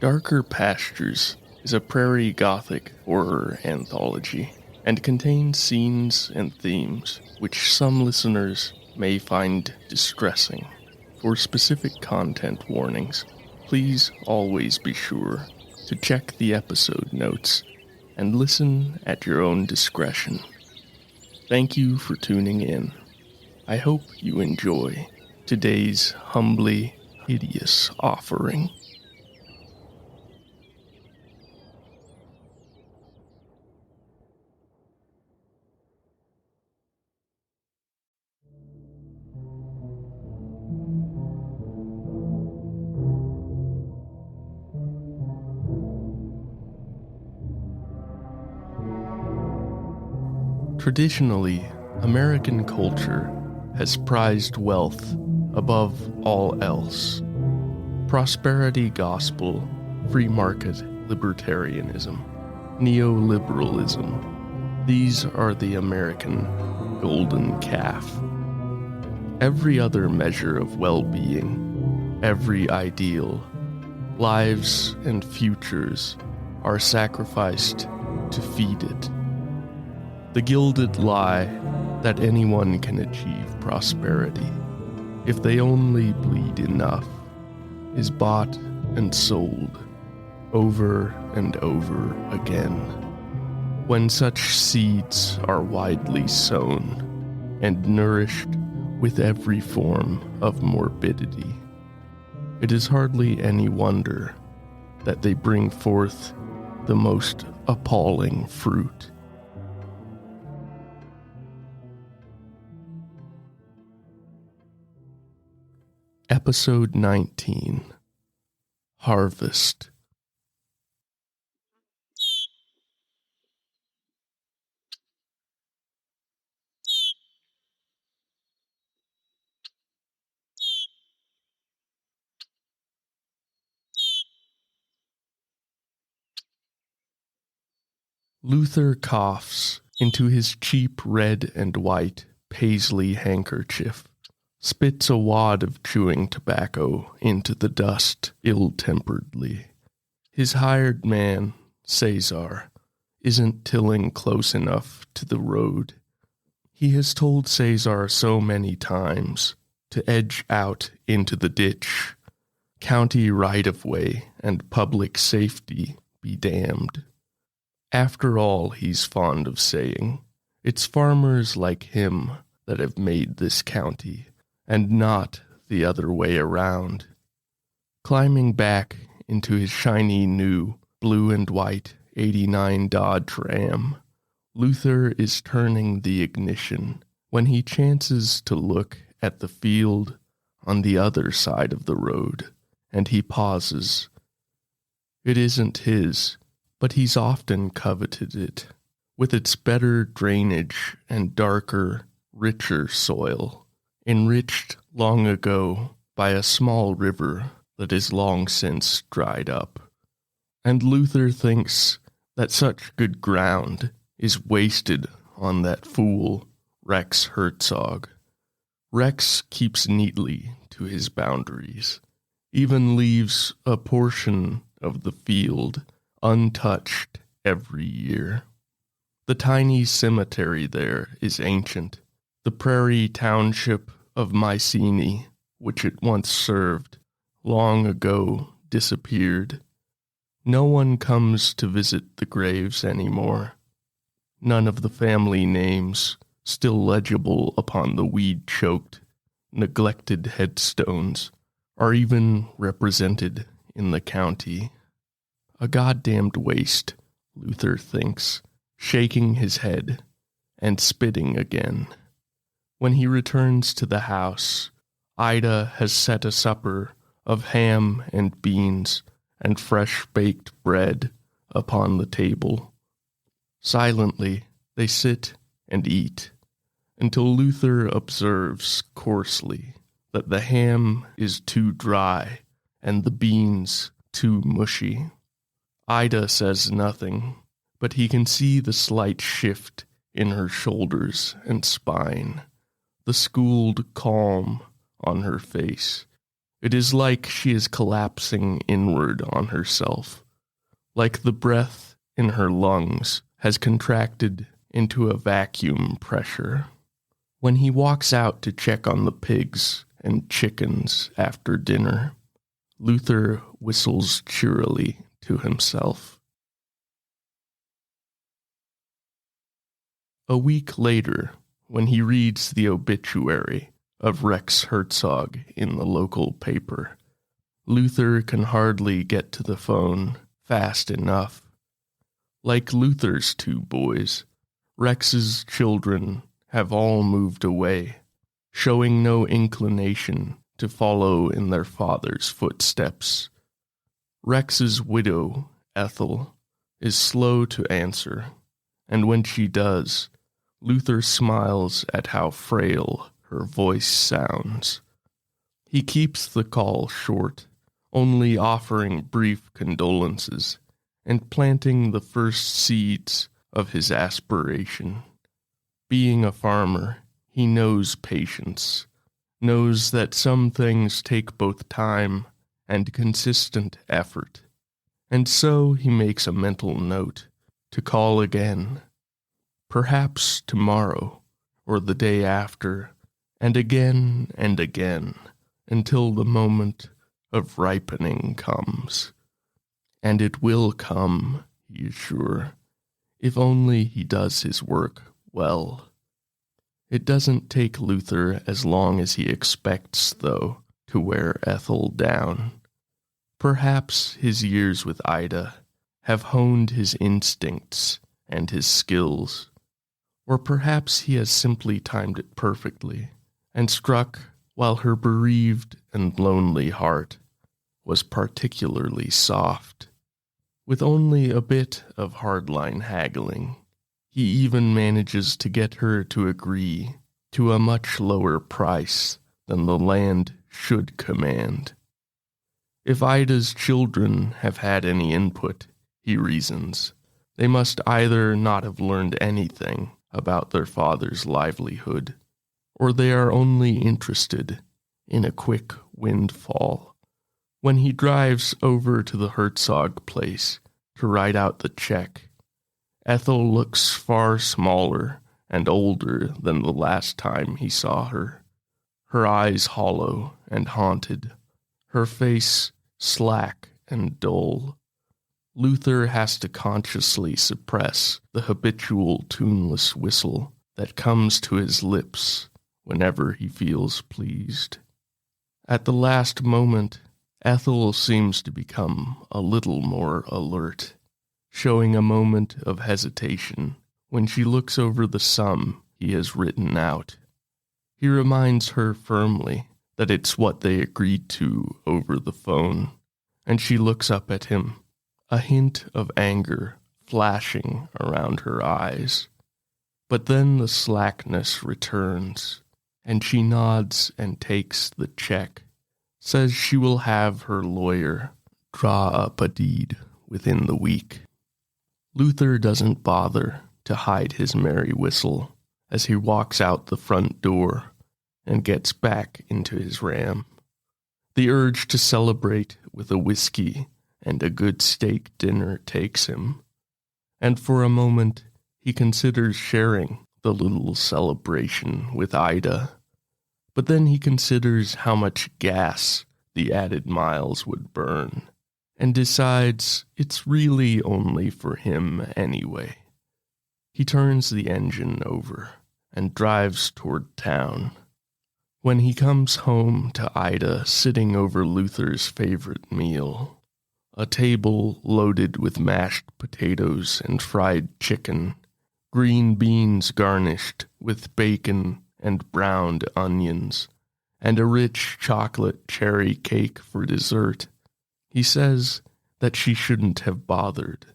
Darker Pastures is a prairie gothic horror anthology and contains scenes and themes which some listeners may find distressing. For specific content warnings, please always be sure to check the episode notes and listen at your own discretion. Thank you for tuning in. I hope you enjoy today's humbly hideous offering. Traditionally, American culture has prized wealth above all else. Prosperity gospel, free market libertarianism, neoliberalism. These are the American golden calf. Every other measure of well-being, every ideal, lives and futures are sacrificed to feed it. The gilded lie that anyone can achieve prosperity, if they only bleed enough, is bought and sold over and over again. When such seeds are widely sown and nourished with every form of morbidity, it is hardly any wonder that they bring forth the most appalling fruit. Episode 19, Harvest. Luther coughs into his cheap red and white paisley handkerchief, spits a wad of chewing tobacco into the dust ill-temperedly. His hired man, Cesar, isn't tilling close enough to the road. He has told Cesar so many times to edge out into the ditch. County right-of-way and public safety be damned. After all, he's fond of saying, it's farmers like him that have made this county, and not the other way around. Climbing back into his shiny new blue and white '89 Dodge Ram, Luther is turning the ignition when he chances to look at the field on the other side of the road, and he pauses. It isn't his, but he's often coveted it, with its better drainage and darker, richer soil, enriched long ago by a small river that is long since dried up. And Luther thinks that such good ground is wasted on that fool, Rex Herzog. Rex keeps neatly to his boundaries, even leaves a portion of the field untouched every year. The tiny cemetery there is ancient. The prairie township of Mycenae, which it once served, long ago disappeared. No one comes to visit the graves anymore. None of the family names, still legible upon the weed-choked, neglected headstones, are even represented in the county. A goddamned waste, Luther thinks, shaking his head and spitting again. When he returns to the house, Ida has set a supper of ham and beans and fresh-baked bread upon the table. Silently, they sit and eat, until Luther observes coarsely that the ham is too dry and the beans too mushy. Ida says nothing, but he can see the slight shift in her shoulders and spine, the schooled calm on her face, It is like she is collapsing inward on herself, like the breath in her lungs has contracted into a vacuum pressure. When he walks out to check on the pigs and chickens after dinner, Luther whistles cheerily to himself. A week later, when he reads the obituary of Rex Herzog in the local paper, Luther can hardly get to the phone fast enough. Like Luther's two boys, Rex's children have all moved away, showing no inclination to follow in their father's footsteps. Rex's widow, Ethel, is slow to answer, and when she does, Luther smiles at how frail her voice sounds. He keeps the call short, only offering brief condolences and planting the first seeds of his aspiration. Being a farmer, he knows patience, knows that some things take both time and consistent effort, and so he makes a mental note to call again, perhaps tomorrow or the day after, and again, until the moment of ripening comes. And it will come, he is sure, if only he does his work well. It doesn't take Luther as long as he expects, though, to wear Ethel down. Perhaps his years with Ida have honed his instincts and his skills, or perhaps he has simply timed it perfectly and struck while her bereaved and lonely heart was particularly soft. With only a bit of hardline haggling, he even manages to get her to agree to a much lower price than the land should command. If Ida's children have had any input, he reasons, they must either not have learned anything about their father's livelihood, or they are only interested in a quick windfall. When he drives over to the Herzog place to write out the check, Ethel looks far smaller and older than the last time he saw her. Her eyes hollow and haunted, her face slack and dull. Luther has to consciously suppress the habitual tuneless whistle that comes to his lips whenever he feels pleased. At the last moment, Ethel seems to become a little more alert, showing a moment of hesitation when she looks over the sum he has written out. He reminds her firmly that it's what they agreed to over the phone, and she looks up at him, a hint of anger flashing around her eyes. But then the slackness returns, and she nods and takes the check, says she will have her lawyer draw up a deed within the week. Luther doesn't bother to hide his merry whistle as he walks out the front door and gets back into his ram. The urge to celebrate with a whiskey and a good steak dinner takes him, and for a moment he considers sharing the little celebration with Ida. But then he considers how much gas the added miles would burn, and decides it's really only for him anyway. He turns the engine over and drives toward town. When he comes home to Ida sitting over Luther's favorite meal, a table loaded with mashed potatoes and fried chicken, green beans garnished with bacon and browned onions, and a rich chocolate cherry cake for dessert, he says that she shouldn't have bothered,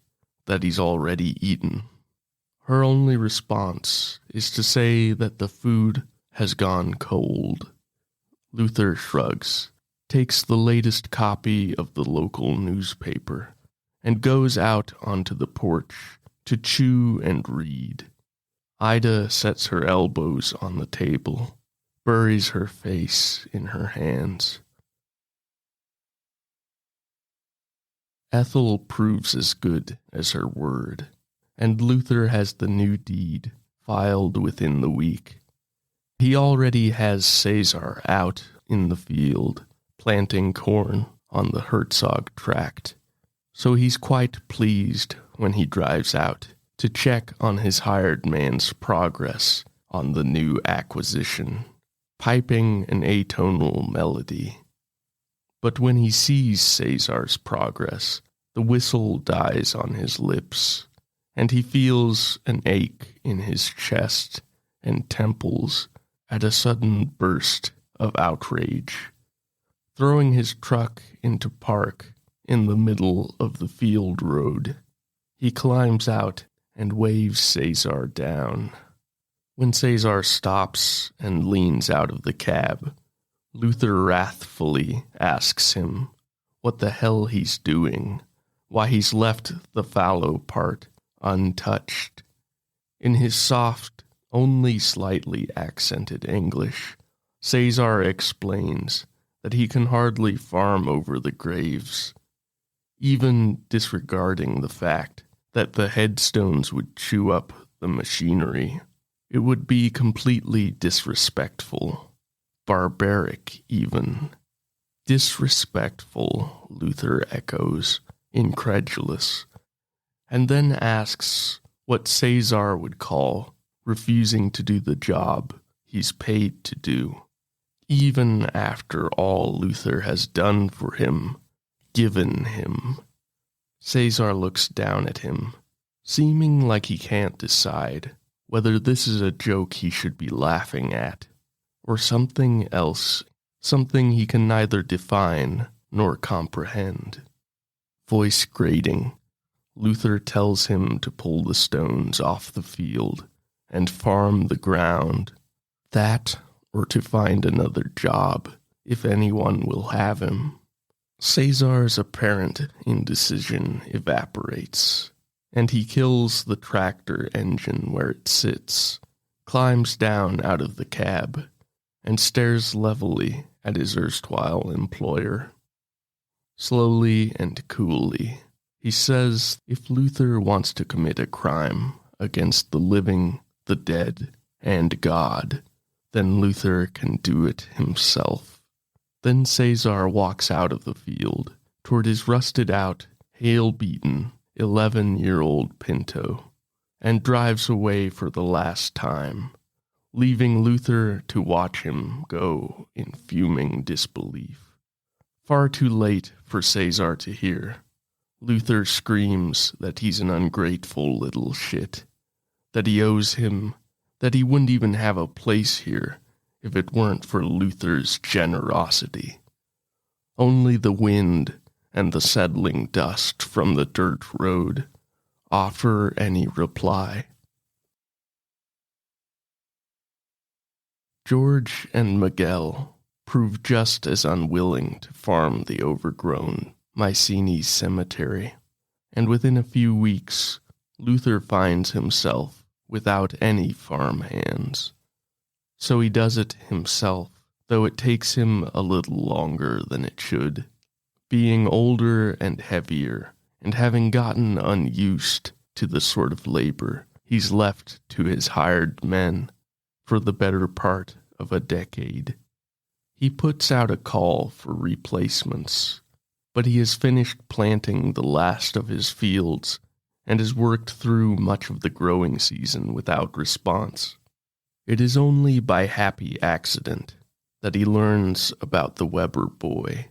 that he's already eaten. Her only response is to say that the food has gone cold. Luther shrugs, takes the latest copy of the local newspaper, and goes out onto the porch to chew and read. Ida sets her elbows on the table, buries her face in her hands. Ethel proves as good as her word, and Luther has the new deed filed within the week. He already has Caesar out in the field, planting corn on the Herzog tract, so he's quite pleased when he drives out to check on his hired man's progress on the new acquisition, piping an atonal melody. But when he sees Caesar's progress, the whistle dies on his lips, and he feels an ache in his chest and temples at a sudden burst of outrage. Throwing his truck into park in the middle of the field road, he climbs out and waves Caesar down. When Caesar stops and leans out of the cab, Luther wrathfully asks him what the hell he's doing, why he's left the fallow part untouched. In his soft, only slightly accented English, Caesar explains that he can hardly farm over the graves, even disregarding the fact that the headstones would chew up the machinery. It would be completely disrespectful, barbaric even. Disrespectful, Luther echoes, incredulous, and then asks what Caesar would call refusing to do the job he's paid to do, even after all Luther has done for him, given him. Caesar looks down at him, seeming like he can't decide whether this is a joke he should be laughing at, or something else, something he can neither define nor comprehend. Voice grating, Luther tells him to pull the stones off the field and farm the ground. That, or to find another job, if anyone will have him. Caesar's apparent indecision evaporates, and he kills the tractor engine where it sits, climbs down out of the cab, and stares levelly at his erstwhile employer. Slowly and coolly, he says if Luther wants to commit a crime against the living, the dead, and God, then Luther can do it himself. Then Caesar walks out of the field toward his rusted-out, hail-beaten, 11-year-old Pinto, and drives away for the last time, leaving Luther to watch him go in fuming disbelief. Far too late for Caesar to hear, Luther screams that he's an ungrateful little shit, that he owes him, that he wouldn't even have a place here if it weren't for Luther's generosity. Only the wind and the settling dust from the dirt road offer any reply. George and Miguel prove just as unwilling to farm the overgrown Mycenae cemetery, and within a few weeks, Luther finds himself without any farm hands. So he does it himself, though it takes him a little longer than it should, being older and heavier, and having gotten unused to the sort of labor he's left to his hired men for the better part of a decade. He puts out a call for replacements, but he has finished planting the last of his fields and has worked through much of the growing season without response. It is only by happy accident that he learns about the Weber boy,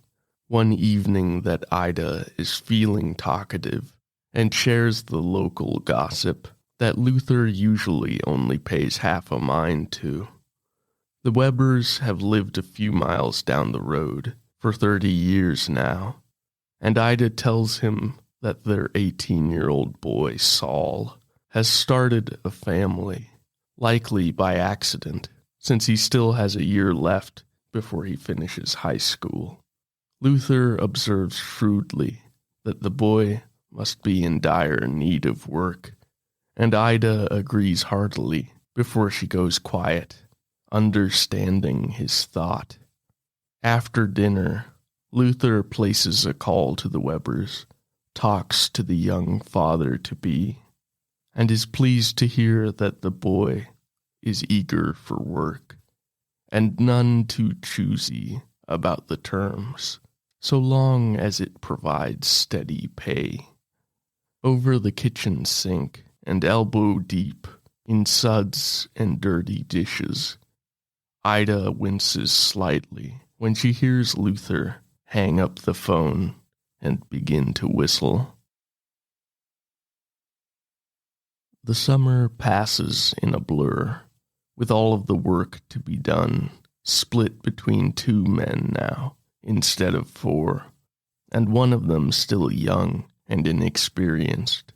one evening that Ida is feeling talkative and shares the local gossip that Luther usually only pays half a mind to. The Webers have lived a few miles down the road for 30 years now, and Ida tells him that their 18-year-old boy, Saul, has started a family, likely by accident, since he still has a year left before he finishes high school. Luther observes shrewdly that the boy must be in dire need of work, and Ida agrees heartily before she goes quiet, understanding his thought. After dinner, Luther places a call to the Webers talks to the young father-to-be, and is pleased to hear that the boy is eager for work, and none too choosy about the terms, so long as it provides steady pay. Over the kitchen sink and elbow deep in suds and dirty dishes, Ida winces slightly when she hears Luther hang up the phone and begin to whistle. The summer passes in a blur, with all of the work to be done split between 2 men now instead of 4, and one of them still young and inexperienced,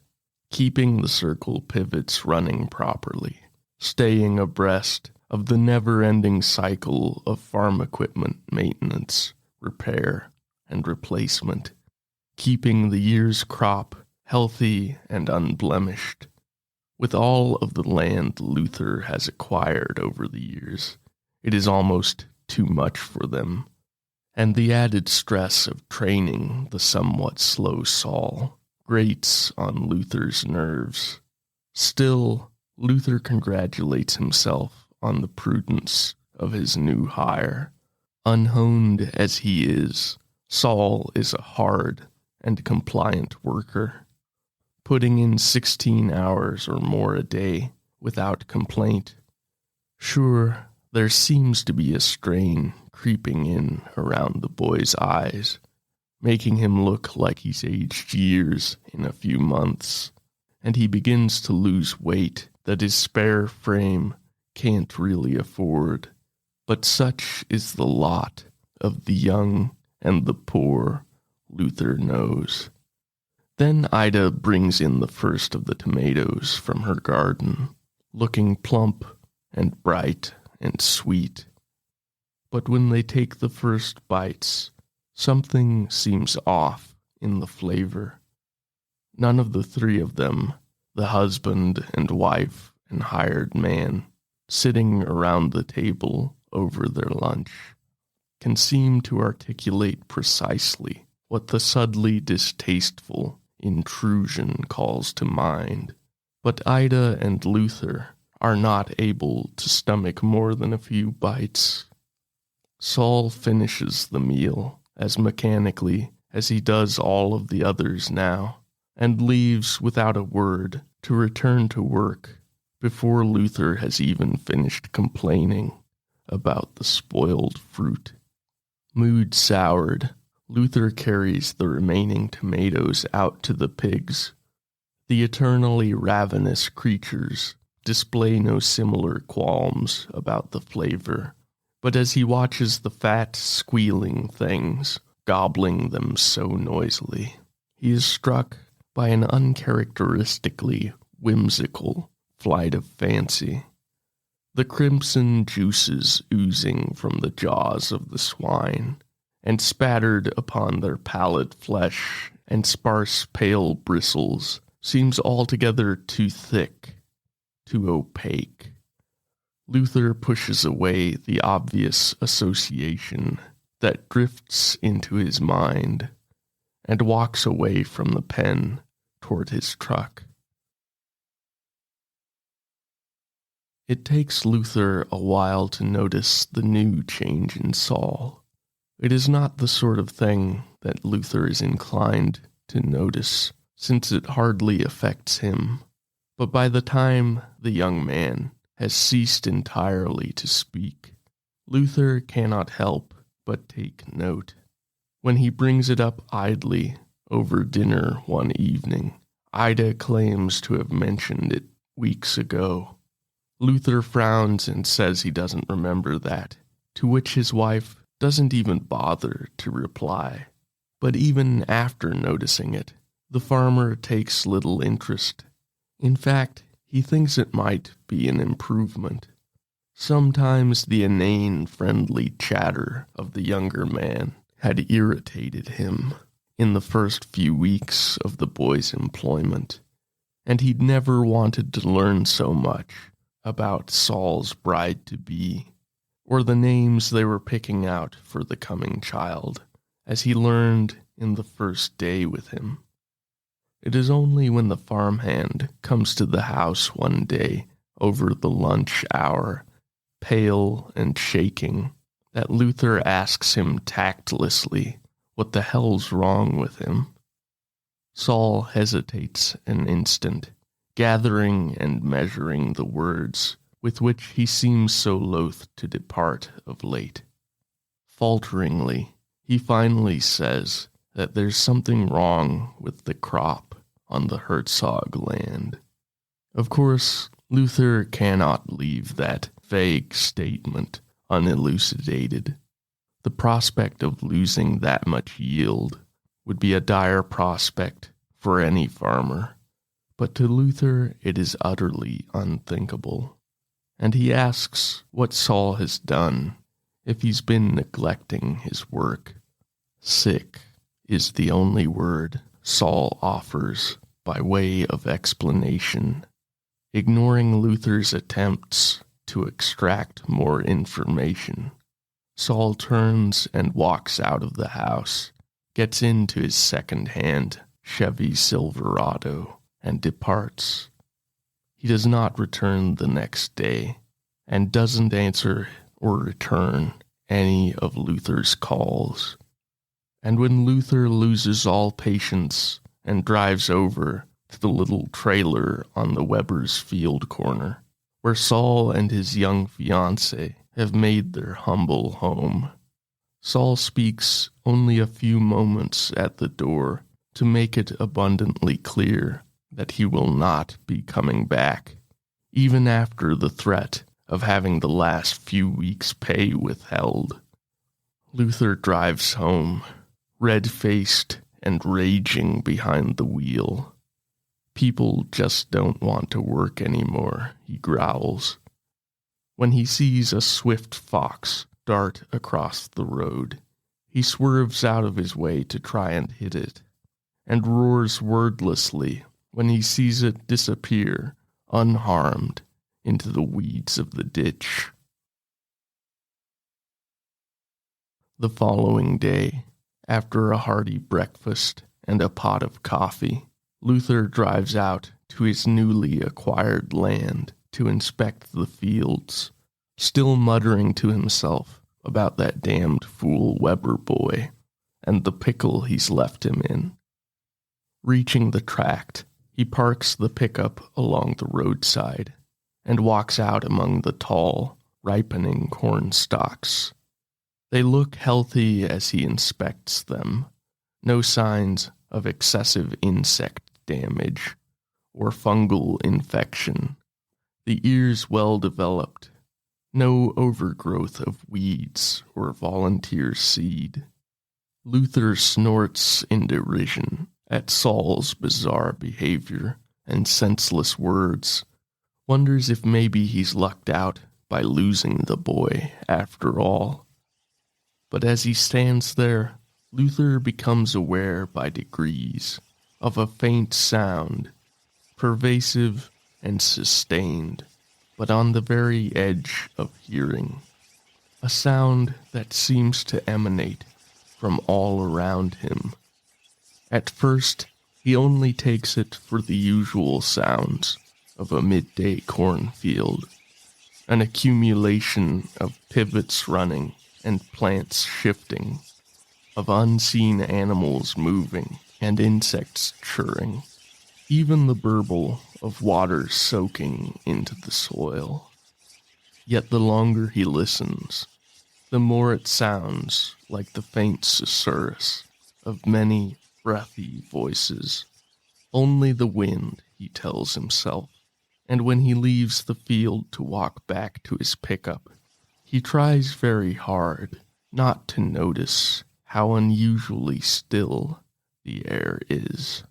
keeping the circle pivots running properly, staying abreast of the never-ending cycle of farm equipment maintenance, repair, and replacement, keeping the year's crop healthy and unblemished. With all of the land Luther has acquired over the years, it is almost too much for them, and the added stress of training the somewhat slow Saul grates on Luther's nerves. Still, Luther congratulates himself on the prudence of his new hire. Unhoned as he is, Saul is a hard and compliant worker, putting in 16 hours or more a day without complaint. Sure, there seems to be a strain creeping in around the boy's eyes, making him look like he's aged years in a few months, and he begins to lose weight that his spare frame can't really afford. But such is the lot of the young and the poor, Luther knows. Then Ida brings in the first of the tomatoes from her garden, looking plump and bright and sweet. But when they take the first bites, something seems off in the flavor. None of the 3 of them, the husband and wife and hired man, sitting around the table over their lunch, can seem to articulate precisely what the subtly distasteful intrusion calls to mind. But Ida and Luther are not able to stomach more than a few bites. Saul finishes the meal as mechanically as he does all of the others now, and leaves without a word to return to work before Luther has even finished complaining about the spoiled fruit. Mood soured, Luther carries the remaining tomatoes out to the pigs. The eternally ravenous creatures display no similar qualms about the flavor, but as he watches the fat, squealing things gobbling them so noisily, he is struck by an uncharacteristically whimsical flight of fancy. The crimson juices oozing from the jaws of the swine, and spattered upon their pallid flesh and sparse pale bristles, seems altogether too thick, too opaque. Luther pushes away the obvious association that drifts into his mind, and walks away from the pen toward his truck. It takes Luther a while to notice the new change in Saul. It is not the sort of thing that Luther is inclined to notice, since it hardly affects him. But by the time the young man has ceased entirely to speak, Luther cannot help but take note. When he brings it up idly over dinner one evening, Ida claims to have mentioned it weeks ago. Luther frowns and says he doesn't remember that, to which his wife doesn't even bother to reply. But even after noticing it, the farmer takes little interest. In fact, he thinks it might be an improvement. Sometimes the inane, friendly chatter of the younger man had irritated him in the first few weeks of the boy's employment, and he'd never wanted to learn so much about Saul's bride-to-be, or the names they were picking out for the coming child, as he learned in the first day with him. It is only when the farmhand comes to the house one day over the lunch hour, pale and shaking, that Luther asks him tactlessly what the hell's wrong with him. Saul hesitates an instant, gathering and measuring the words with which he seems so loath to depart of late. Falteringly, he finally says that there's something wrong with the crop on the Herzog land. Of course, Luther cannot leave that vague statement unelucidated. The prospect of losing that much yield would be a dire prospect for any farmer, but to Luther it is utterly unthinkable. And he asks what Saul has done, if he's been neglecting his work. Sick is the only word Saul offers by way of explanation, ignoring Luther's attempts to extract more information. Saul turns and walks out of the house, gets into his second-hand Chevy Silverado, and departs. He does not return the next day, and doesn't answer or return any of Luther's calls. And when Luther loses all patience and drives over to the little trailer on the Weber's field corner, where Saul and his young fiancée have made their humble home, Saul speaks only a few moments at the door to make it abundantly clear that he will not be coming back, even after the threat of having the last few weeks' pay withheld. Luther drives home, red-faced and raging behind the wheel. People just don't want to work anymore, he growls. When he sees a swift fox dart across the road, he swerves out of his way to try and hit it, and roars wordlessly when he sees it disappear, unharmed, into the weeds of the ditch. The following day, after a hearty breakfast and a pot of coffee, Luther drives out to his newly acquired land to inspect the fields, still muttering to himself about that damned fool Weber boy and the pickle he's left him in. Reaching the tract, he parks the pickup along the roadside and walks out among the tall, ripening corn stalks. They look healthy as he inspects them, no signs of excessive insect damage or fungal infection, the ears well developed, no overgrowth of weeds or volunteer seed. Luther snorts in derision at Saul's bizarre behavior and senseless words, wonders if maybe he's lucked out by losing the boy after all. But as he stands there, Luther becomes aware by degrees of a faint sound, pervasive and sustained, but on the very edge of hearing. A sound that seems to emanate from all around him. At first, he only takes it for the usual sounds of a midday cornfield, an accumulation of pivots running and plants shifting, of unseen animals moving and insects chirring, even the burble of water soaking into the soil. Yet the longer he listens, the more it sounds like the faint susurrus of many breathy voices. Only the wind, he tells himself, and when he leaves the field to walk back to his pickup, he tries very hard not to notice how unusually still the air is.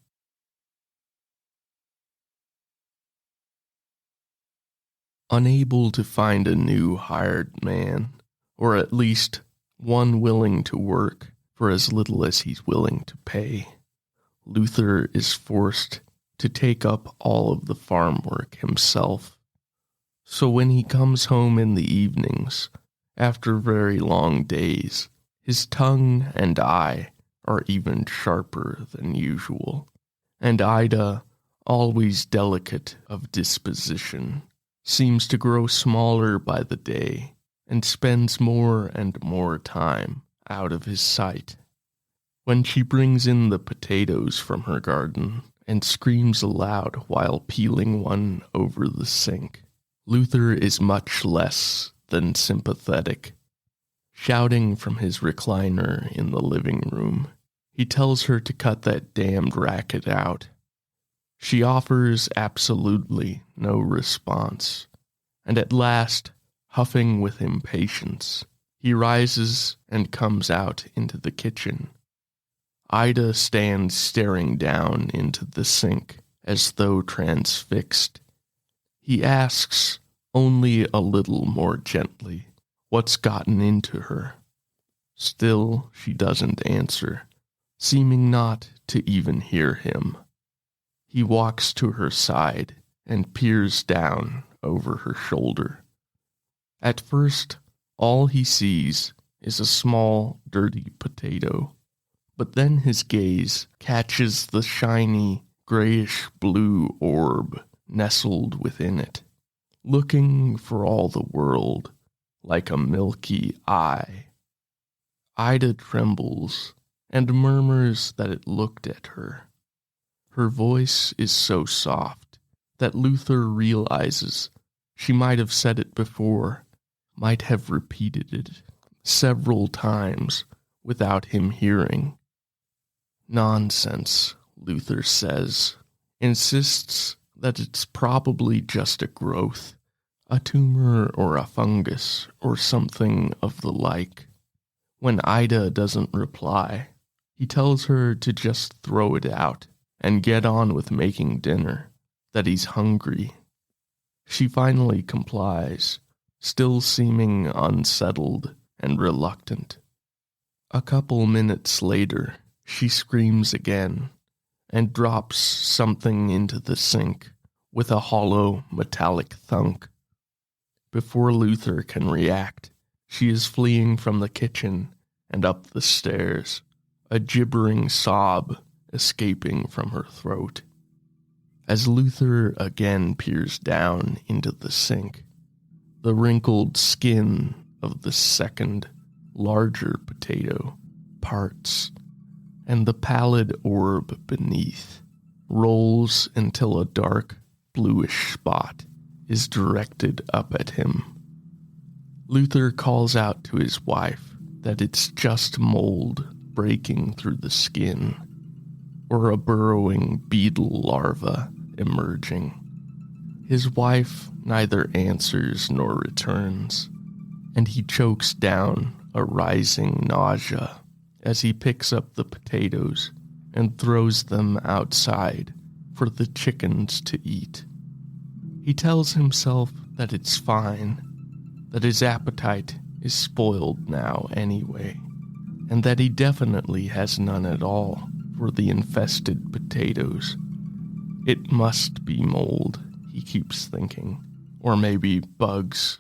Unable to find a new hired man, or at least one willing to work for as little as he's willing to pay, Luther is forced to take up all of the farm work himself. So when he comes home in the evenings, after very long days, his tongue and eye are even sharper than usual, and Ida, always delicate of disposition, seems to grow smaller by the day and spends more and more time out of his sight. When she brings in the potatoes from her garden and screams aloud while peeling one over the sink, Luther is much less than sympathetic. Shouting from his recliner in the living room, he tells her to cut that damned racket out. She offers absolutely no response, and at last, huffing with impatience, he rises and comes out into the kitchen. Ida stands staring down into the sink as though transfixed. He asks, only a little more gently, what's gotten into her. Still, she doesn't answer, seeming not to even hear him. He walks to her side and peers down over her shoulder. At first, all he sees is a small, dirty potato, but then his gaze catches the shiny, grayish-blue orb nestled within it, looking for all the world like a milky eye. Ida trembles and murmurs that it looked at her. Her voice is so soft that Luther realizes she might have said it before, might have repeated it several times without him hearing. Nonsense, Luther says, insists that it's probably just a growth, a tumor or a fungus or something of the like. When Ida doesn't reply, he tells her to just throw it out and get on with making dinner, that he's hungry. She finally complies, still seeming unsettled and reluctant. A couple minutes later, she screams again and drops something into the sink with a hollow, metallic thunk. Before Luther can react, she is fleeing from the kitchen and up the stairs, a gibbering sob escaping from her throat. As Luther again peers down into the sink, the wrinkled skin of the second, larger potato parts, and the pallid orb beneath rolls until a dark, bluish spot is directed up at him. Luther calls out to his wife that it's just mold breaking through the skin, or a burrowing beetle larva emerging. His wife neither answers nor returns, and he chokes down a rising nausea as he picks up the potatoes and throws them outside for the chickens to eat. He tells himself that it's fine, that his appetite is spoiled now anyway, and that he definitely has none at all for the infested potatoes. It must be mold, he keeps thinking, or maybe bugs.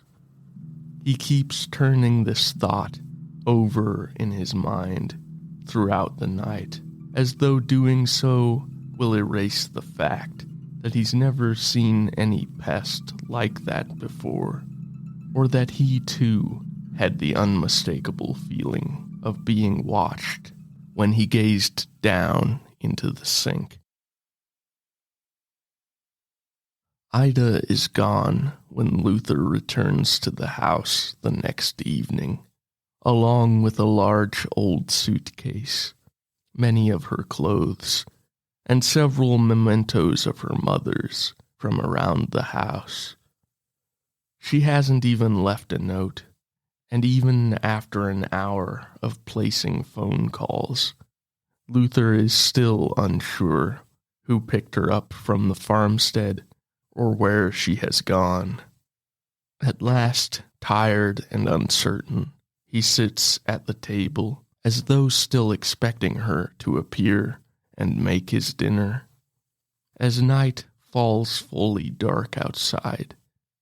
He keeps turning this thought over in his mind throughout the night, as though doing so will erase the fact that he's never seen any pest like that before, or that he too had the unmistakable feeling of being watched when he gazed down into the sink. Ida is gone when Luther returns to the house the next evening, along with a large old suitcase, many of her clothes, and several mementos of her mother's from around the house. She hasn't even left a note, and even after an hour of placing phone calls, Luther is still unsure who picked her up from the farmstead or where she has gone. At last, tired and uncertain, he sits at the table as though still expecting her to appear and make his dinner. As night falls fully dark outside,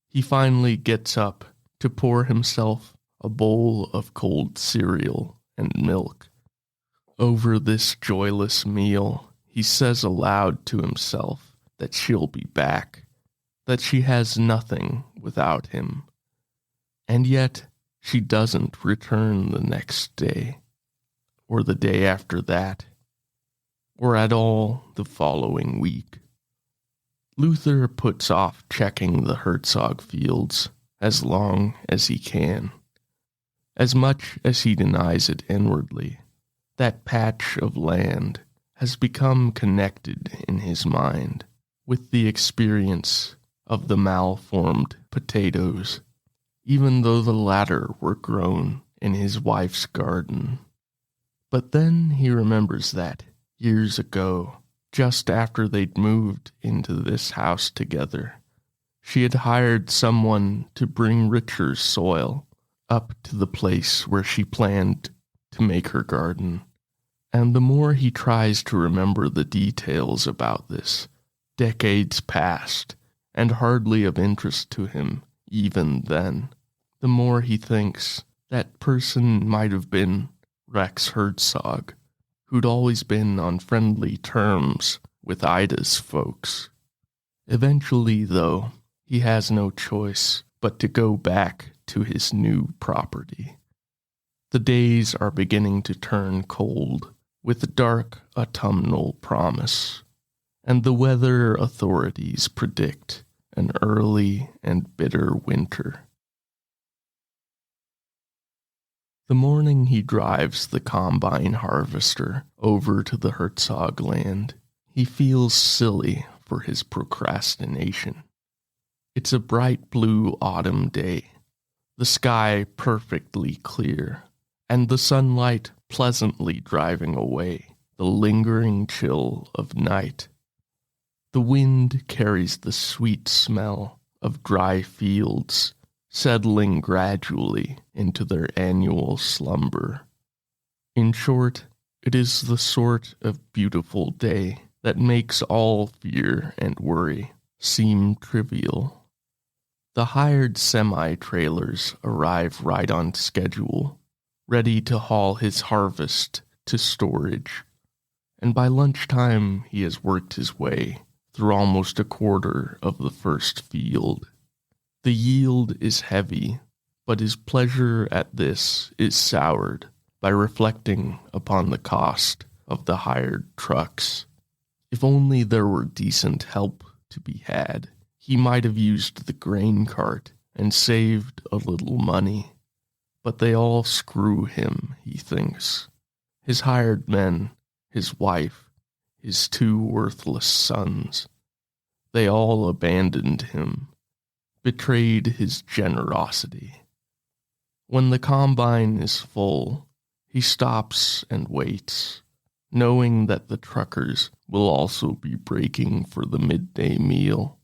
he finally gets up to pour himself a bowl of cold cereal and milk. Over this joyless meal, he says aloud to himself that she'll be back, that she has nothing without him. And yet, she doesn't return the next day, or the day after that, or at all the following week. Luther puts off checking the Herzog fields as long as he can. As much as he denies it inwardly, that patch of land has become connected in his mind with the experience of the malformed potatoes, even though the latter were grown in his wife's garden. But then he remembers that, years ago, just after they'd moved into this house together, she had hired someone to bring richer soil up to the place where she planned to make her garden. And the more he tries to remember the details about this, decades past, and hardly of interest to him even then, the more he thinks that person might have been Rex Herzog, who'd always been on friendly terms with Ida's folks. Eventually, though, he has no choice but to go back to his new property. The days are beginning to turn cold, with dark autumnal promise, and the weather authorities predict an early and bitter winter. The morning he drives the combine harvester over to the Herzog land, he feels silly for his procrastination. It's a bright blue autumn day, the sky perfectly clear, and the sunlight pleasantly driving away the lingering chill of night. The wind carries the sweet smell of dry fields, settling gradually into their annual slumber. In short, it is the sort of beautiful day that makes all fear and worry seem trivial. The hired semi-trailers arrive right on schedule, ready to haul his harvest to storage, and by lunchtime he has worked his way through almost a quarter of the first field. The yield is heavy, but his pleasure at this is soured by reflecting upon the cost of the hired trucks. If only there were decent help to be had, he might have used the grain cart and saved a little money. But they all screw him, he thinks. His hired men, his wife, his 2 worthless sons. They all abandoned him, betrayed his generosity. When the combine is full, he stops and waits, knowing that the truckers will also be breaking for the midday meal.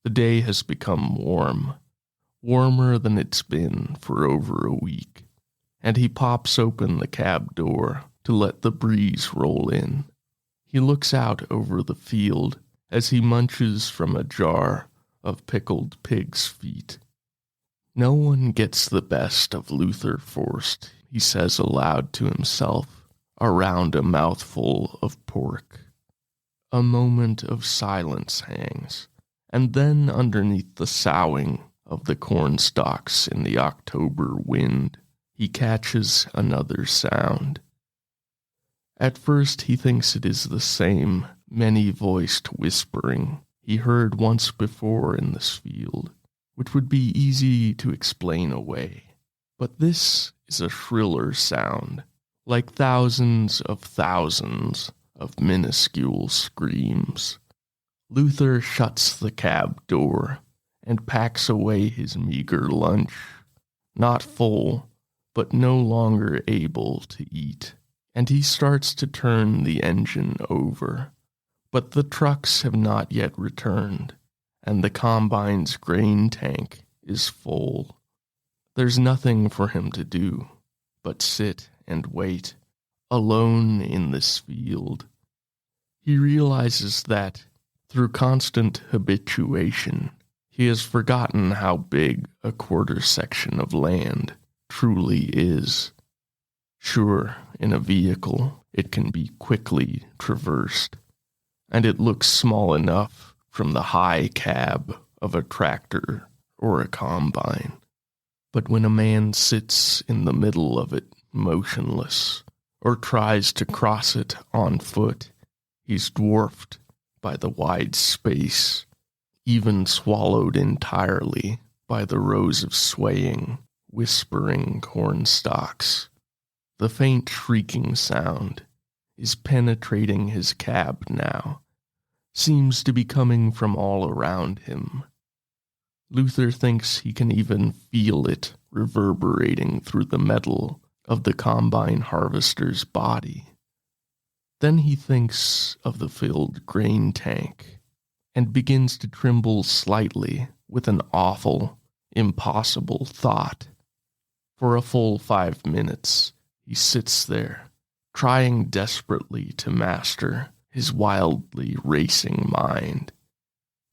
The day has become warm, warmer than it's been for over a week, and he pops open the cab door to let the breeze roll in. He looks out over the field as he munches from a jar of pickled pig's feet. No one gets the best of Luther Forst, he says aloud to himself, around a mouthful of pork. A moment of silence hangs, and then underneath the soughing of the corn stalks in the October wind, he catches another sound. At first he thinks it is the same many-voiced whispering he heard once before in this field, which would be easy to explain away. But this is a shriller sound, like thousands of minuscule screams. Luther shuts the cab door and packs away his meager lunch, not full, but no longer able to eat, and he starts to turn the engine over. But the trucks have not yet returned, and the combine's grain tank is full. There's nothing for him to do but sit and wait, alone in this field. He realizes that, through constant habituation, he has forgotten how big a quarter section of land truly is. Sure, in a vehicle, it can be quickly traversed, and it looks small enough from the high cab of a tractor or a combine. But when a man sits in the middle of it, motionless, or tries to cross it on foot, he's dwarfed by the wide space, even swallowed entirely by the rows of swaying, whispering cornstalks. The faint shrieking sound is penetrating his cab now, seems to be coming from all around him. Luther thinks he can even feel it reverberating through the metal of the combine harvester's body. Then he thinks of the filled grain tank and begins to tremble slightly with an awful, impossible thought. For a full 5 minutes, he sits there, trying desperately to master his wildly racing mind.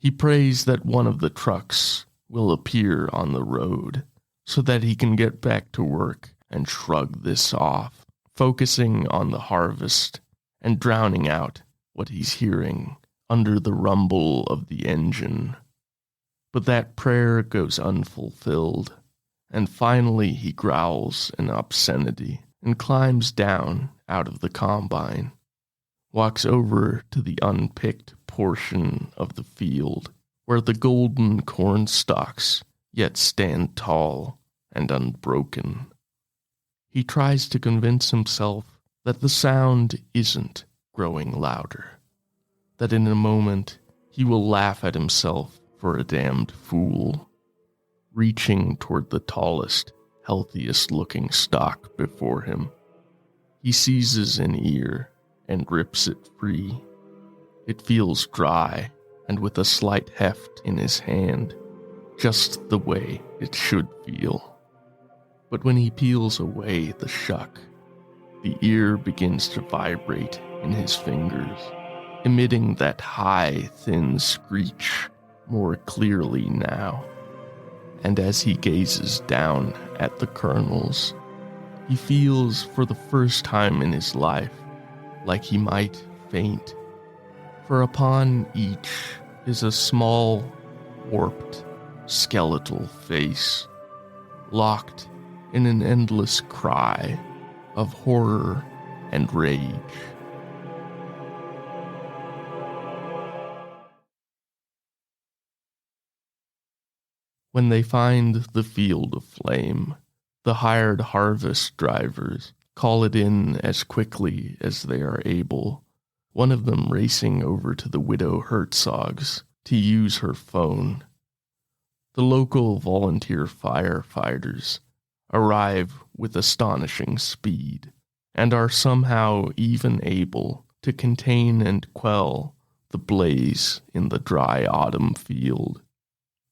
He prays that one of the trucks will appear on the road so that he can get back to work and shrug this off, focusing on the harvest and drowning out what he's hearing under the rumble of the engine. But that prayer goes unfulfilled, and finally he growls an obscenity and climbs down out of the combine, walks over to the unpicked portion of the field where the golden corn stalks yet stand tall and unbroken. He tries to convince himself that the sound isn't growing louder, that in a moment he will laugh at himself for a damned fool, reaching toward the tallest, healthiest-looking stalk before him. He seizes an ear and rips it free. It feels dry and with a slight heft in his hand, just the way it should feel. But when he peels away the shuck, the ear begins to vibrate in his fingers, emitting that high, thin screech more clearly now. And as he gazes down at the kernels, he feels for the first time in his life like he might faint. For upon each is a small, warped, skeletal face, locked in an endless cry of horror and rage. When they find the field aflame, the hired harvest drivers call it in as quickly as they are able, one of them racing over to the widow Herzog's to use her phone. The local volunteer firefighters arrive with astonishing speed and are somehow even able to contain and quell the blaze in the dry autumn field.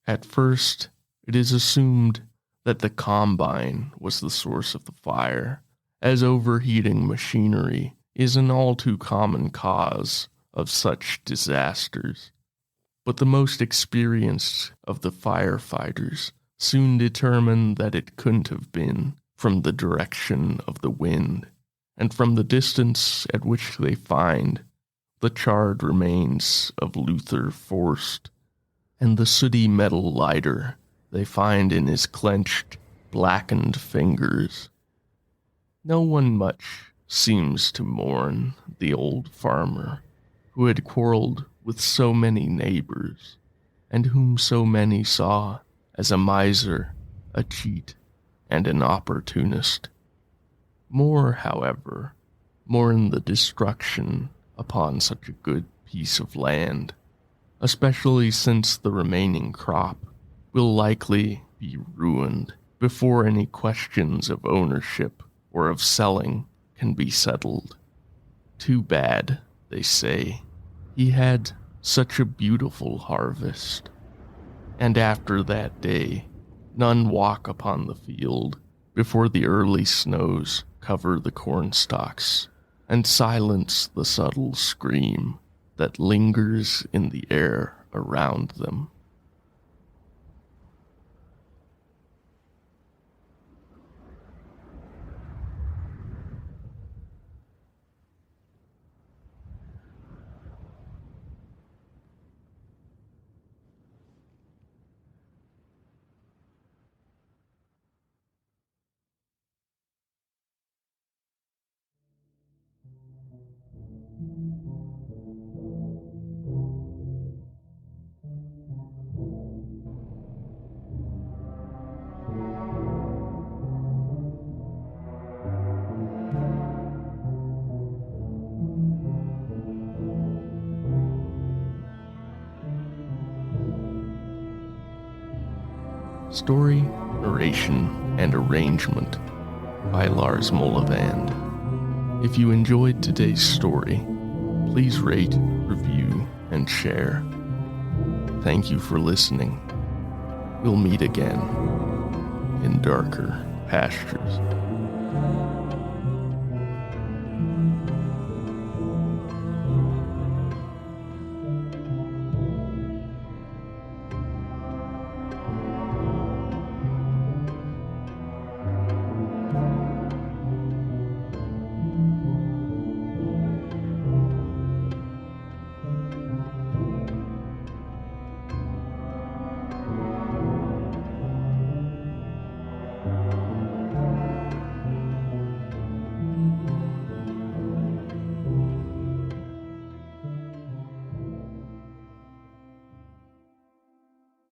At first, it is assumed that the combine was the source of the fire, as overheating machinery is an all too common cause of such disasters. But the most experienced of the firefighters soon determined that it couldn't have been from the direction of the wind, and from the distance at which they find the charred remains of Luther Forst, and the sooty metal lighter they find in his clenched, blackened fingers. No one much seems to mourn the old farmer who had quarreled with so many neighbors, and whom so many saw as a miser, a cheat, and an opportunist. More, however, mourn the destruction upon such a good piece of land, especially since the remaining crop will likely be ruined before any questions of ownership or of selling can be settled. Too bad, they say. He had such a beautiful harvest. And after that day, none walk upon the field before the early snows cover the cornstalks and silence the subtle scream that lingers in the air around them. Story, narration, and arrangement by Lars Mollevand. If you enjoyed today's story, please rate, review, and share. Thank you for listening. We'll meet again in darker pastures.